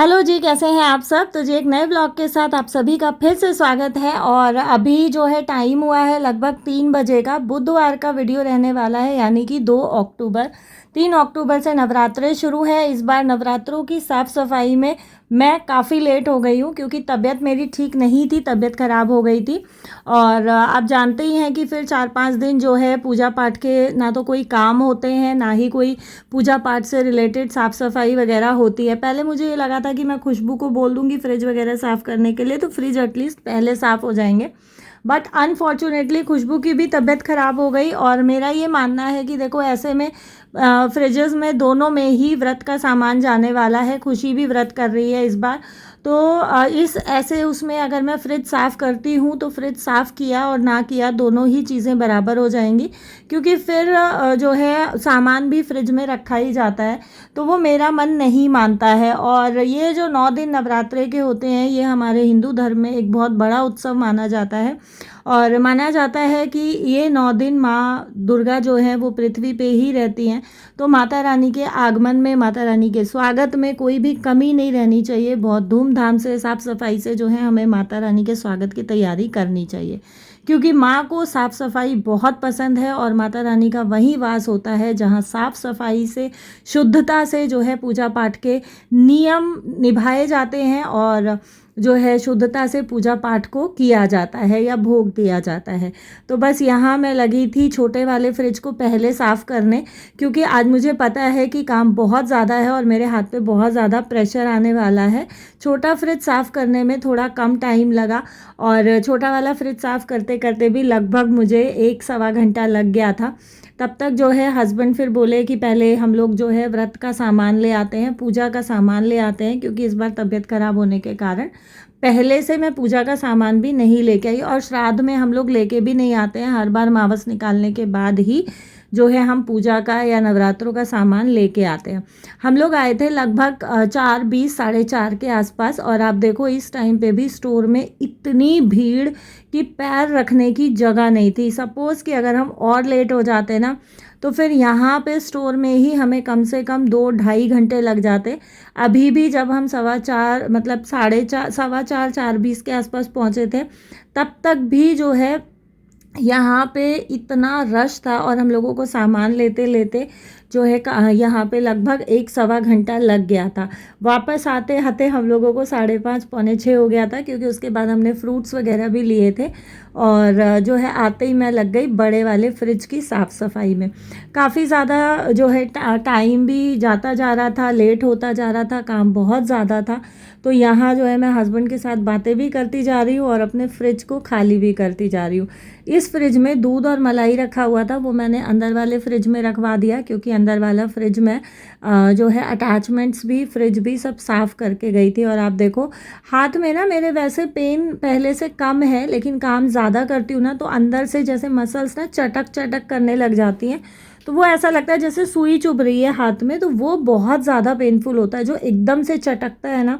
Hello जी, कैसे हैं आप सब। तो जी एक नए ब्लॉग के साथ आप सभी का फिर से स्वागत है। और अभी जो है टाइम हुआ है लगभग 3 बजे का। बुधवार का वीडियो रहने वाला है, यानी कि 2 अक्टूबर। 3 अक्टूबर से नवरात्रे शुरू है। इस बार नवरात्रों की साफ़ सफाई में मैं काफ़ी लेट हो गई हूँ, क्योंकि तबीयत मेरी ठीक नहीं थी, तबीयत ख़राब हो गई थी। और आप जानते ही हैं कि फिर 4-5 दिन जो है पूजा पाठ के ना तो कोई काम होते हैं, ना ही कोई पूजा पाठ से रिलेटेड साफ़ सफाई वगैरह होती है। पहले मुझे ये लगा था कि मैं खुशबू को बोल दूंगी फ्रिज वगैरह साफ़ करने के लिए, तो फ्रिज एटलीस्ट पहले साफ़ हो जाएंगे। बट अनफॉर्चुनेटली खुशबू की भी तबीयत ख़राब हो गई। और मेरा ये मानना है कि देखो, ऐसे में फ्रिजेज़ में दोनों में ही व्रत का सामान जाने वाला है। खुशी भी व्रत कर रही है इस बार। तो इस ऐसे उसमें अगर मैं फ्रिज साफ़ करती हूँ तो फ्रिज साफ़ किया और ना किया दोनों ही चीज़ें बराबर हो जाएंगी, क्योंकि फिर जो है सामान भी फ्रिज में रखा ही जाता है। तो वो मेरा मन नहीं मानता है। और ये जो 9 दिन नवरात्रे के होते हैं, ये हमारे हिंदू धर्म में एक बहुत बड़ा उत्सव माना जाता है। और माना जाता है कि ये 9 दिन माँ दुर्गा जो है वो पृथ्वी पे ही रहती हैं। तो माता रानी के आगमन में, माता रानी के स्वागत में कोई भी कमी नहीं रहनी चाहिए। बहुत धूमधाम से, साफ़ सफाई से जो है हमें माता रानी के स्वागत की तैयारी करनी चाहिए, क्योंकि माँ को साफ़ सफाई बहुत पसंद है। और माता रानी का वही वास होता है जहाँ साफ़ सफाई से, शुद्धता से जो है पूजा पाठ के नियम निभाए जाते हैं, और जो है शुद्धता से पूजा पाठ को किया जाता है या भोग दिया जाता है। तो बस यहाँ मैं लगी थी छोटे वाले फ्रिज को पहले साफ़ करने, क्योंकि आज मुझे पता है कि काम बहुत ज़्यादा है और मेरे हाथ पे बहुत ज़्यादा प्रेशर आने वाला है। छोटा फ्रिज साफ़ करने में थोड़ा कम टाइम लगा, और छोटा वाला फ्रिज साफ़ करते करते भी लगभग मुझे 1-1.25 घंटा लग गया था। तब तक जो है हस्बैंड फिर बोले कि पहले हम लोग जो है व्रत का सामान ले आते हैं, पूजा का सामान ले आते हैं, क्योंकि इस बार तबीयत ख़राब होने के कारण पहले से मैं पूजा का सामान भी नहीं लेके आई। और श्राद्ध में हम लोग लेके भी नहीं आते हैं, हर बार मावस निकालने के बाद ही जो है हम पूजा का या नवरात्रों का सामान लेके आते हैं। हम लोग आए थे लगभग 4:20 4:30 के आसपास। और आप देखो इस टाइम पे भी स्टोर में इतनी भीड़ कि पैर रखने की जगह नहीं थी। सपोज़ कि अगर हम और लेट हो जाते ना, तो फिर यहाँ पे स्टोर में ही हमें कम से कम 2-2.5 घंटे लग जाते। अभी भी जब हम 4:15 मतलब 4:30 4:15 4:20 के आसपास पहुँचे थे, तब तक भी जो है यहाँ पे इतना रश था, और हम लोगों को सामान लेते लेते जो है यहाँ पे लगभग 1-1.25 घंटा लग गया था। वापस आते आते हम लोगों को 5:30 पौने 6 हो गया था, क्योंकि उसके बाद हमने फ्रूट्स वगैरह भी लिए थे। और जो है आते ही मैं लग गई बड़े वाले फ्रिज की साफ़ सफाई में। काफ़ी ज़्यादा जो है टाइम भी जाता जा रहा था, लेट होता जा रहा था, काम बहुत ज़्यादा था। तो यहाँ जो है मैं हस्बैंड के साथ बातें भी करती जा रही हूँ और अपने फ्रिज को खाली भी करती जा रही हूँ। इस फ्रिज में दूध और मलाई रखा हुआ था, वो मैंने अंदर वाले फ्रिज में रखवा दिया, क्योंकि अंदर वाला फ्रिज में जो है अटैचमेंट्स भी, फ्रिज भी सब साफ़ करके गई थी। और आप देखो हाथ में ना मेरे वैसे पेन पहले से कम है, लेकिन काम ज़्यादा करती हूँ ना तो अंदर से जैसे मसल्स ना चटक चटक करने लग जाती हैं। तो वो ऐसा लगता है जैसे सुई चुभ रही है हाथ में, तो वो बहुत ज़्यादा पेनफुल होता है। जो एकदम से चटकता है ना,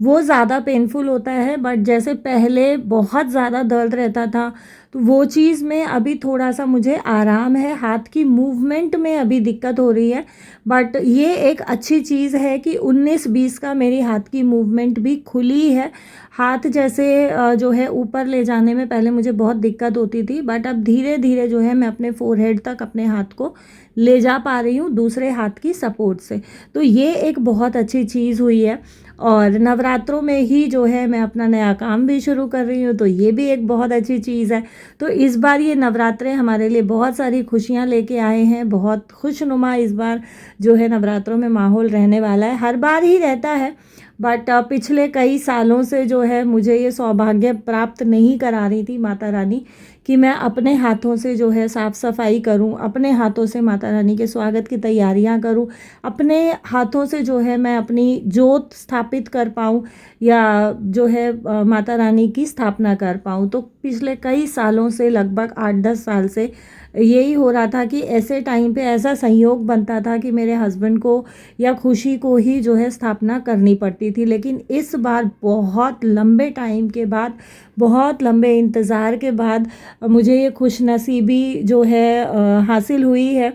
वो ज़्यादा पेनफुल होता है। बट जैसे पहले बहुत ज़्यादा दर्द रहता था, तो वो चीज़ में अभी थोड़ा सा मुझे आराम है। हाथ की मूवमेंट में अभी दिक्कत हो रही है, बट ये एक अच्छी चीज़ है कि 19-20 का मेरी हाथ की मूवमेंट भी खुली है। हाथ जैसे जो है ऊपर ले जाने में पहले मुझे बहुत दिक्कत होती थी, बट अब धीरे धीरे जो है मैं अपने फोरहेड तक अपने हाथ को ले जा पा रही हूँ दूसरे हाथ की सपोर्ट से। तो ये एक बहुत अच्छी चीज़ हुई है। और नवरात्रों में ही जो है मैं अपना नया काम भी शुरू कर रही हूँ, तो ये भी एक बहुत अच्छी चीज़ है। तो इस बार ये नवरात्रे हमारे लिए बहुत सारी खुशियाँ लेके आए हैं। बहुत खुशनुमा इस बार जो है नवरात्रों में माहौल रहने वाला है। हर बार ही रहता है, बट पिछले कई सालों से जो है मुझे ये सौभाग्य प्राप्त नहीं करा रही थी माता रानी कि मैं अपने हाथों से जो है साफ़ सफाई करूं, अपने हाथों से माता रानी के स्वागत की तैयारियां करूं, अपने हाथों से जो है मैं अपनी जोत स्थापित कर पाऊं, या जो है माता रानी की स्थापना कर पाऊं। तो पिछले कई सालों से, लगभग 8-10 साल से यही हो रहा था कि ऐसे टाइम पे ऐसा संयोग बनता था कि मेरे हस्बैंड को या खुशी को ही जो है स्थापना करनी पड़ती थी। लेकिन इस बार बहुत लंबे टाइम के बाद, बहुत लंबे इंतज़ार के बाद मुझे ये खुशनसीबी जो है हासिल हुई है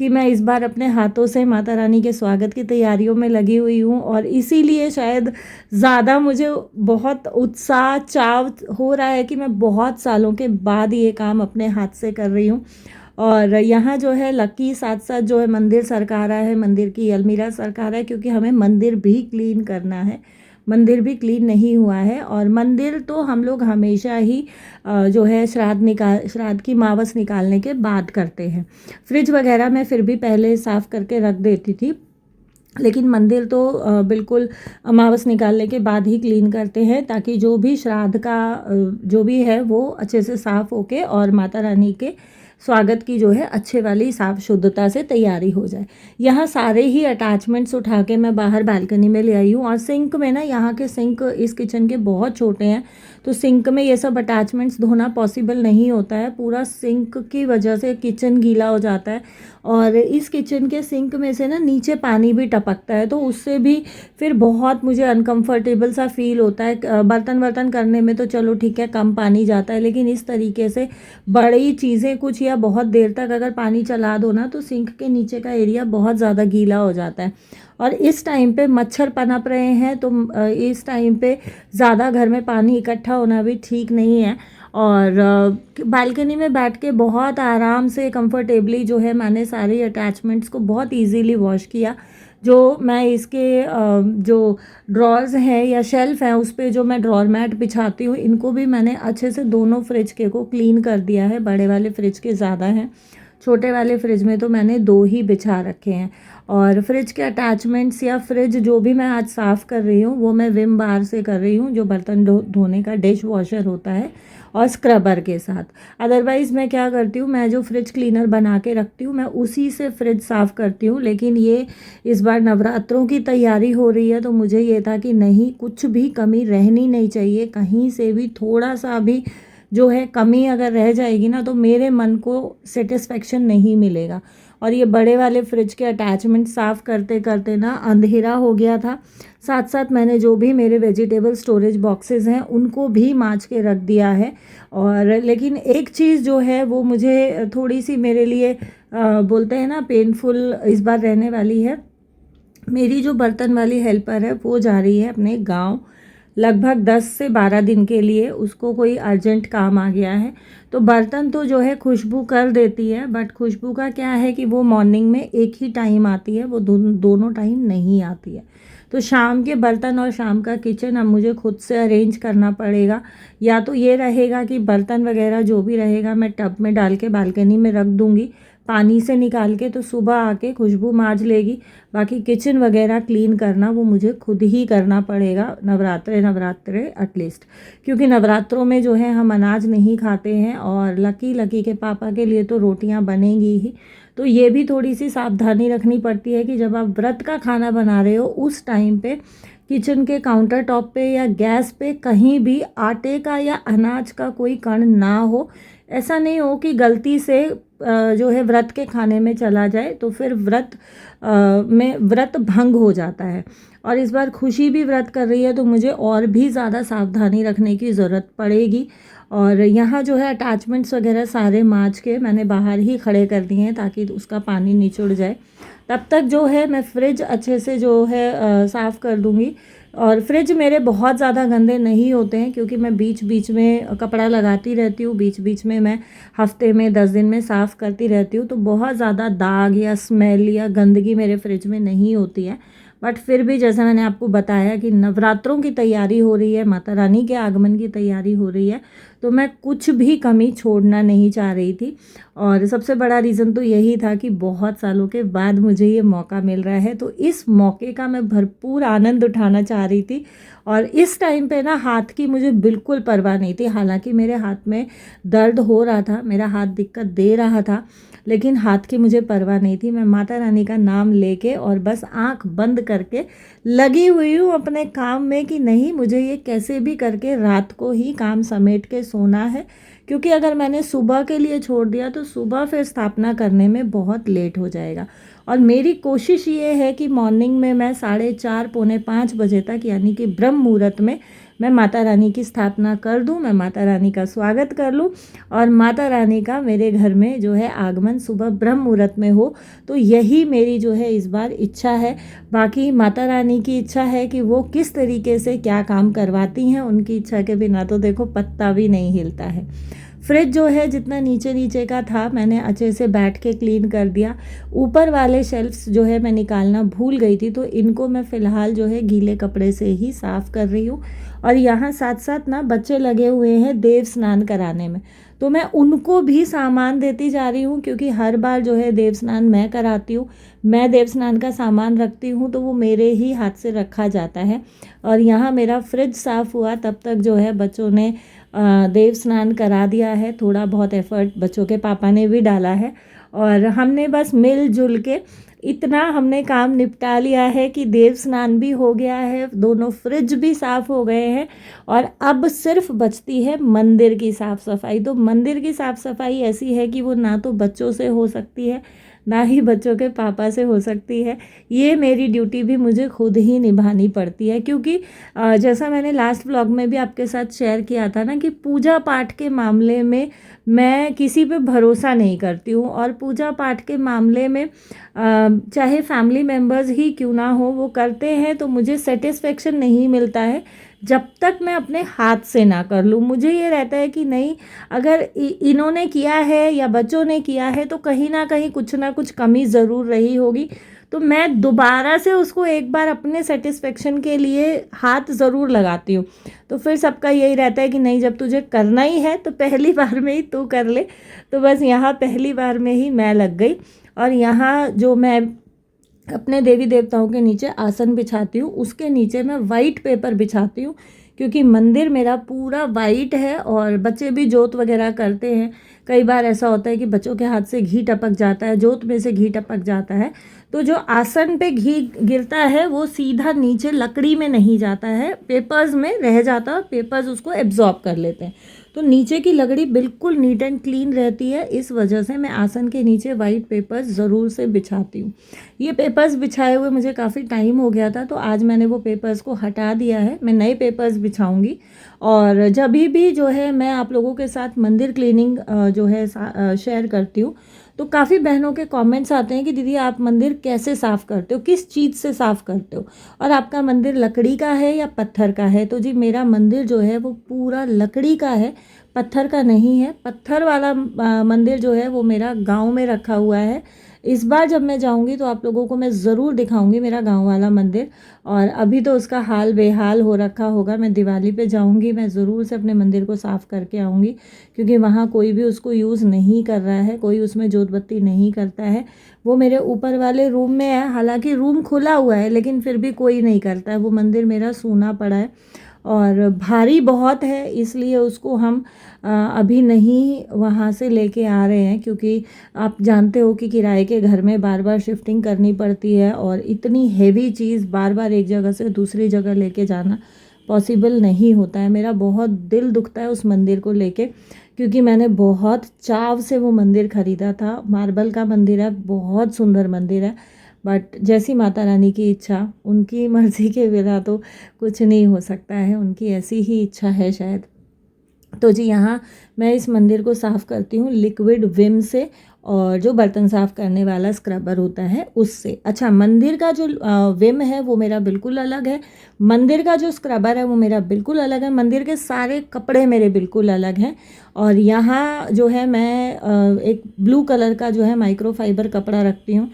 कि मैं इस बार अपने हाथों से माता रानी के स्वागत की तैयारियों में लगी हुई हूँ, और इसीलिए शायद ज़्यादा मुझे बहुत उत्साह चाव हो रहा है कि मैं बहुत सालों के बाद ये काम अपने हाथ से कर रही हूँ। और यहाँ जो है लकी साथ साथ जो है मंदिर सरका रहा है, मंदिर की अलमीरा सरका रहा है, क्योंकि हमें मंदिर भी क्लीन करना है। मंदिर भी क्लीन नहीं हुआ है, और मंदिर तो हम लोग हमेशा ही जो है श्राद्ध की मावस निकालने के बाद करते हैं। फ्रिज वगैरह मैं फिर भी पहले साफ़ करके रख देती थी, लेकिन मंदिर तो बिल्कुल अमावस निकालने के बाद ही क्लीन करते हैं, ताकि जो भी श्राद्ध का जो भी है वो अच्छे से साफ़ होके और माता रानी के स्वागत की जो है अच्छे वाली साफ शुद्धता से तैयारी हो जाए। यहाँ सारे ही अटैचमेंट्स उठा के मैं बाहर बालकनी में ले आई हूँ, और सिंक में ना, यहाँ के सिंक इस किचन के बहुत छोटे हैं, तो सिंक में ये सब अटैचमेंट्स धोना पॉसिबल नहीं होता है। पूरा सिंक की वजह से किचन गीला हो जाता है, और इस किचन के सिंक में से ना नीचे पानी भी टपकता है, तो उससे भी फिर बहुत मुझे अनकंफर्टेबल सा फील होता है। बर्तन करने में तो चलो ठीक है, कम पानी जाता है, लेकिन इस तरीके से बड़ी चीज़ें कुछ या बहुत देर तक अगर पानी चला दो ना, तो सिंक के नीचे का एरिया बहुत ज़्यादा गीला हो जाता है। और इस टाइम पे मच्छर पनप रहे हैं, तो इस टाइम पे ज़्यादा घर में पानी इकट्ठा होना भी ठीक नहीं है। और बालकनी में बैठ के बहुत आराम से कंफर्टेबली जो है मैंने सारे अटैचमेंट्स को बहुत इजीली वॉश किया। जो मैं इसके जो ड्रॉर्स हैं या शेल्फ़ हैं, उस पे जो मैं ड्रॉर मैट बिछाती हूँ, इनको भी मैंने अच्छे से दोनों फ्रिज के को क्लीन कर दिया है। बड़े वाले फ्रिज के ज़्यादा हैं, छोटे वाले फ्रिज में तो मैंने 2 ही बिछा रखे हैं। और फ्रिज के अटैचमेंट्स या फ्रिज जो भी मैं आज साफ़ कर रही हूँ, वो मैं विम बार से कर रही हूँ, जो बर्तन धोने का डिश वॉशर होता है, और स्क्रबर के साथ। अदरवाइज़ मैं क्या करती हूँ, मैं जो फ्रिज क्लीनर बना के रखती हूँ, मैं उसी से फ्रिज साफ़ करती हूँ। लेकिन ये इस बार नवरात्रों की तैयारी हो रही है, तो मुझे ये था कि नहीं, कुछ भी कमी रहनी नहीं चाहिए, कहीं से भी थोड़ा सा भी जो है कमी अगर रह जाएगी ना, तो मेरे मन को सेटिस्फेक्शन नहीं मिलेगा। और ये बड़े वाले फ्रिज के अटैचमेंट साफ़ करते करते ना अंधेरा हो गया था। साथ साथ मैंने जो भी मेरे वेजिटेबल स्टोरेज बॉक्सेस हैं, उनको भी मांज के रख दिया है। और लेकिन एक चीज़ जो है वो मुझे थोड़ी सी मेरे लिए बोलते हैं ना पेनफुल इस बार रहने वाली है। मेरी जो बर्तन वाली हेल्पर है वो जा रही है अपने गांव लगभग 10 से 12 दिन के लिए, उसको कोई अर्जेंट काम आ गया है। तो बर्तन तो जो है खुशबू कर देती है, बट खुशबू का क्या है कि वो मॉर्निंग में एक ही टाइम आती है, वो दोनों टाइम नहीं आती है। तो शाम के बर्तन और शाम का किचन अब मुझे खुद से अरेंज करना पड़ेगा। या तो ये रहेगा कि बर्तन वगैरह जो भी रहेगा मैं टब में डाल के बालकनी में रख दूँगी पानी से निकाल के, तो सुबह आके खुशबू मांज लेगी। बाकी किचन वगैरह क्लीन करना वो मुझे खुद ही करना पड़ेगा नवरात्रे एटलीस्ट, क्योंकि नवरात्रों में जो है हम अनाज नहीं खाते हैं, और लकी के पापा के लिए तो रोटियां बनेंगी ही। तो ये भी थोड़ी सी सावधानी रखनी पड़ती है कि जब आप व्रत का खाना बना रहे हो, उस टाइम पे किचन के काउंटर टॉप पे या गैस पे कहीं भी आटे का या अनाज का कोई कण ना हो। ऐसा नहीं हो कि गलती से जो है व्रत के खाने में चला जाए, तो फिर व्रत भंग हो जाता है। और इस बार खुशी भी व्रत कर रही है, तो मुझे और भी ज़्यादा सावधानी रखने की ज़रूरत पड़ेगी। और यहाँ जो है अटैचमेंट्स वगैरह सारे मांज के मैंने बाहर ही खड़े कर दिए हैं, ताकि उसका पानी निचुड़ जाए। तब तक जो है मैं फ्रिज अच्छे से जो है साफ़ कर दूँगी। और फ्रिज मेरे बहुत ज़्यादा गंदे नहीं होते हैं, क्योंकि मैं बीच बीच में कपड़ा लगाती रहती हूँ, बीच बीच में मैं हफ्ते में 10 दिन में साफ़ करती रहती हूँ, तो बहुत ज़्यादा दाग या स्मेल या गंदगी मेरे फ्रिज में नहीं होती है। बट फिर भी जैसा मैंने आपको बताया कि नवरात्रों की तैयारी हो रही है, माता रानी के आगमन की तैयारी हो रही है, तो मैं कुछ भी कमी छोड़ना नहीं चाह रही थी। और सबसे बड़ा रीज़न तो यही था कि बहुत सालों के बाद मुझे ये मौका मिल रहा है, तो इस मौके का मैं भरपूर आनंद उठाना चाह रही थी। और इस टाइम पे ना हाथ की मुझे बिल्कुल परवाह नहीं थी। हालांकि मेरे हाथ में दर्द हो रहा था, मेरा हाथ दिक्कत दे रहा था, लेकिन हाथ की मुझे परवाह नहीं थी। मैं माता रानी का नाम लेके और बस आंख बंद करके लगी हुई हूँ अपने काम में, कि नहीं, मुझे ये कैसे भी करके रात को ही काम समेट के सोना है। क्योंकि अगर मैंने सुबह के लिए छोड़ दिया, तो सुबह फिर स्थापना करने में बहुत लेट हो जाएगा। और मेरी कोशिश ये है कि मॉर्निंग में मैं 4:30 पौने 5 बजे तक यानी कि ब्रह्म मुहूर्त में मैं माता रानी की स्थापना कर दूं, मैं माता रानी का स्वागत कर लूं और माता रानी का मेरे घर में जो है आगमन सुबह ब्रह्म मुहूर्त में हो। तो यही मेरी जो है इस बार इच्छा है। बाकी माता रानी की इच्छा है कि वो किस तरीके से क्या काम करवाती हैं, उनकी इच्छा के बिना तो देखो पत्ता भी नहीं हिलता है। फ्रिज जो है जितना नीचे नीचे का था मैंने अच्छे से बैठ के क्लीन कर दिया। ऊपर वाले शेल्फ्स जो है मैं निकालना भूल गई थी, तो इनको मैं फ़िलहाल जो है गीले कपड़े से ही साफ़ कर रही हूँ। और यहाँ साथ साथ ना बच्चे लगे हुए हैं देव स्नान कराने में, तो मैं उनको भी सामान देती जा रही हूँ, क्योंकि हर बार जो है देव स्नान मैं कराती हूँ, मैं देव स्नान का सामान रखती हूँ तो वो मेरे ही हाथ से रखा जाता है। और यहाँ मेरा फ्रिज साफ़ हुआ तब तक जो है बच्चों ने देव स्नान करा दिया है। थोड़ा बहुत एफर्ट बच्चों के पापा ने भी डाला है और हमने बस मिलजुल के इतना हमने काम निपटा लिया है कि देव स्नान भी हो गया है, दोनों फ्रिज भी साफ़ हो गए हैं और अब सिर्फ बचती है मंदिर की साफ़ सफाई। तो मंदिर की साफ़ सफाई ऐसी है कि वो ना तो बच्चों से हो सकती है ना ही बच्चों के पापा से हो सकती है। ये मेरी ड्यूटी भी मुझे खुद ही निभानी पड़ती है, क्योंकि जैसा मैंने लास्ट व्लॉग में भी आपके साथ शेयर किया था ना कि पूजा पाठ के मामले में मैं किसी पे भरोसा नहीं करती हूँ। और पूजा पाठ के मामले में चाहे फैमिली मेम्बर्स ही क्यों ना हो, वो करते हैं तो मुझे सेटिस्फेक्शन नहीं मिलता है जब तक मैं अपने हाथ से ना कर लूँ। मुझे ये रहता है कि नहीं, अगर इन्होंने किया है या बच्चों ने किया है तो कहीं ना कुछ कमी ज़रूर रही होगी, तो मैं दोबारा से उसको एक बार अपने सेटिस्फेक्शन के लिए हाथ ज़रूर लगाती हूँ। तो फिर सबका यही रहता है कि नहीं, जब तुझे करना ही है तो पहली बार में ही तू कर ले। तो बस यहाँ पहली बार में ही मैं लग गई। और यहाँ जो मैं अपने देवी देवताओं के नीचे आसन बिछाती हूँ, उसके नीचे मैं वाइट पेपर बिछाती हूँ, क्योंकि मंदिर मेरा पूरा वाइट है और बच्चे भी जोत वगैरह करते हैं। कई बार ऐसा होता है कि बच्चों के हाथ से घी टपक जाता है, जोत में से घी टपक जाता है, तो जो आसन पे घी गिरता है वो सीधा नीचे लकड़ी में नहीं जाता है, पेपर्स में रह जाता है, पेपर्स उसको एब्जॉर्ब कर लेते हैं। तो नीचे की लकड़ी बिल्कुल नीट एंड क्लीन रहती है, इस वजह से मैं आसन के नीचे वाइट पेपर्स ज़रूर से बिछाती हूँ। ये पेपर्स बिछाए हुए मुझे काफ़ी टाइम हो गया था, तो आज मैंने वो पेपर्स को हटा दिया है, मैं नए पेपर्स बिछाऊँगी। और जब भी जो है मैं आप लोगों के साथ मंदिर क्लीनिंग जो है शेयर करती हूँ, तो काफ़ी बहनों के कमेंट्स आते हैं कि दीदी आप मंदिर कैसे साफ़ करते हो, किस चीज़ से साफ़ करते हो, और आपका मंदिर लकड़ी का है या पत्थर का है। तो जी मेरा मंदिर जो है वो पूरा लकड़ी का है, पत्थर का नहीं है। पत्थर वाला मंदिर जो है वो मेरा गांव में रखा हुआ है। इस बार जब मैं जाऊंगी तो आप लोगों को मैं ज़रूर दिखाऊंगी मेरा गांव वाला मंदिर। और अभी तो उसका हाल बेहाल हो रखा होगा। मैं दिवाली पे जाऊंगी, मैं ज़रूर से अपने मंदिर को साफ़ करके आऊँगी, क्योंकि वहाँ कोई भी उसको यूज़ नहीं कर रहा है, कोई उसमें जोत बत्ती नहीं करता है। वो मेरे ऊपर वाले रूम में है, हालांकि रूम खुला हुआ है लेकिन फिर भी कोई नहीं करता है। वो मंदिर मेरा सूना पड़ा है और भारी बहुत है, इसलिए उसको हम अभी नहीं वहाँ से लेके आ रहे हैं, क्योंकि आप जानते हो कि किराए के घर में बार बार शिफ्टिंग करनी पड़ती है और इतनी हेवी चीज़ बार बार एक जगह से दूसरी जगह लेके जाना पॉसिबल नहीं होता है। मेरा बहुत दिल दुखता है उस मंदिर को लेके, क्योंकि मैंने बहुत चाव से वो मंदिर ख़रीदा था। मार्बल का मंदिर है, बहुत सुंदर मंदिर है, बट जैसी माता रानी की इच्छा, उनकी मर्ज़ी के बिना तो कुछ नहीं हो सकता है, उनकी ऐसी ही इच्छा है शायद। तो जी यहाँ मैं इस मंदिर को साफ़ करती हूँ लिक्विड विम से, और जो बर्तन साफ़ करने वाला स्क्रबर होता है उससे। अच्छा, मंदिर का जो विम है वो मेरा बिल्कुल अलग है, मंदिर का जो स्क्रबर है वो मेरा बिल्कुल अलग है, मंदिर के सारे कपड़े मेरे बिल्कुल अलग हैं। और यहाँ जो है मैं एक ब्लू कलर का जो है माइक्रोफाइबर कपड़ा रखती हूँ।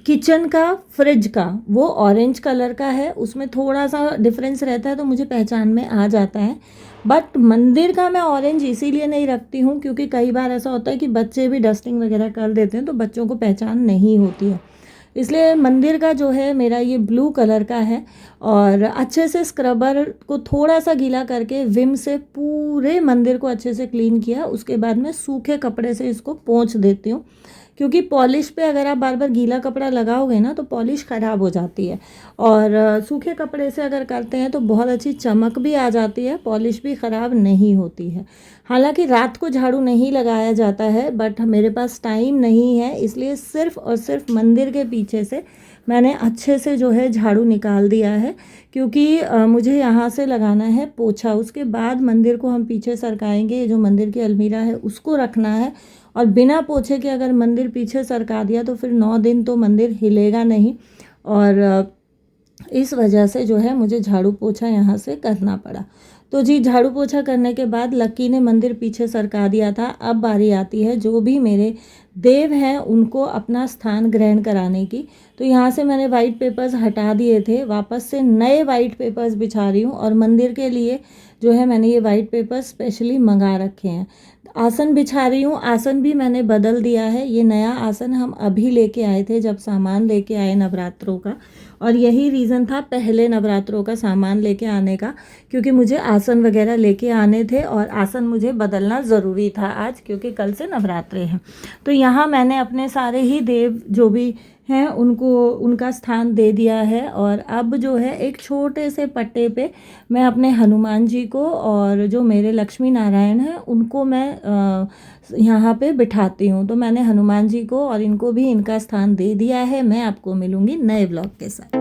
किचन का, फ्रिज का वो ऑरेंज कलर का है, उसमें थोड़ा सा डिफरेंस रहता है तो मुझे पहचान में आ जाता है। बट मंदिर का मैं ऑरेंज इसीलिए नहीं रखती हूँ क्योंकि कई बार ऐसा होता है कि बच्चे भी डस्टिंग वगैरह कर देते हैं तो बच्चों को पहचान नहीं होती है, इसलिए मंदिर का जो है मेरा ये ब्लू कलर का है। और अच्छे से स्क्रबर को थोड़ा सा गीला करके विम से पूरे मंदिर को अच्छे से क्लीन किया, उसके बाद मैं सूखे कपड़े से इसको पोंछ देती हूँ, क्योंकि पॉलिश पे अगर आप बार बार गीला कपड़ा लगाओगे ना तो पॉलिश ख़राब हो जाती है, और सूखे कपड़े से अगर करते हैं तो बहुत अच्छी चमक भी आ जाती है, पॉलिश भी ख़राब नहीं होती है। हालांकि रात को झाड़ू नहीं लगाया जाता है, बट मेरे पास टाइम नहीं है, इसलिए सिर्फ़ और सिर्फ मंदिर के पीछे से मैंने अच्छे से जो है झाड़ू निकाल दिया है, क्योंकि मुझे यहाँ से लगाना है पोछा। उसके बाद मंदिर को हम पीछे सरकाएंगे, जो मंदिर की अलमीरा है उसको रखना है, और बिना पोछे के अगर मंदिर पीछे सरका दिया तो फिर 9 दिन तो मंदिर हिलेगा नहीं, और इस वजह से जो है मुझे झाड़ू पोछा यहाँ से करना पड़ा। तो जी, झाड़ू पोछा करने के बाद लक्की ने मंदिर पीछे सरका दिया था। अब बारी आती है जो भी मेरे देव हैं उनको अपना स्थान ग्रहण कराने की। तो यहाँ से मैंने वाइट पेपर्स हटा दिए थे, वापस से नए वाइट पेपर्स बिछा रही हूँ, और मंदिर के लिए जो है मैंने ये वाइट पेपर्स स्पेशली मंगा रखे हैं। आसन बिछा रही हूँ, आसन भी मैंने बदल दिया है। ये नया आसन हम अभी लेके आए थे जब सामान लेके आए नवरात्रों का, और यही रीज़न था पहले नवरात्रों का सामान लेके आने का, क्योंकि मुझे आसन वगैरह लेके आने थे और आसन मुझे बदलना ज़रूरी था आज, क्योंकि कल से नवरात्रे हैं। तो यहाँ मैंने अपने सारे ही देव जो भी हैं उनको उनका स्थान दे दिया है, और अब जो है एक छोटे से पट्टे पे मैं अपने हनुमान जी को और जो मेरे लक्ष्मी नारायण हैं उनको मैं यहाँ पे बिठाती हूँ। तो मैंने हनुमान जी को और इनको भी इनका स्थान दे दिया है। मैं आपको मिलूँगी नए ब्लॉग के साथ।